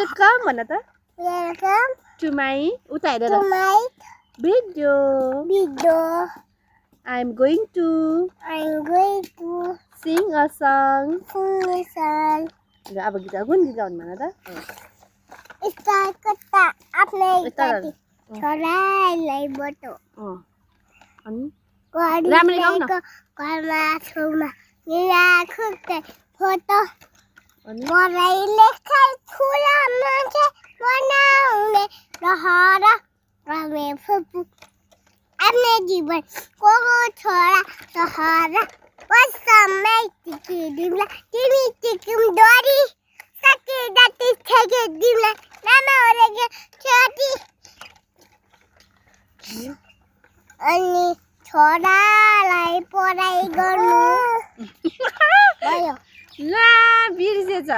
Welcome भन त Welcome to my उता हेरेर to my video video. I am going to I'm going to sing a song sing a song. ल अब गीत कुन गीत गाउनु भन त Start kata अपने यता कति छोरालाई बटो अनि गरिरहेको राम्ररी गाउँ न। घरमा छेउमा मेरा खुट्टे फोटो अनि पढाइ लेखाइ ठुला मान्छे बनाउने रहर रमे फुपू आफ्नै जीवन को छोरा सहर पसमै टिकिदिउँला तिमी टिकिम डरी सकिँदा ठेकिदिउँला नमरेको छोरी अनि छोरालाई पढाइ गर्नु भयो ला बिर्सेछ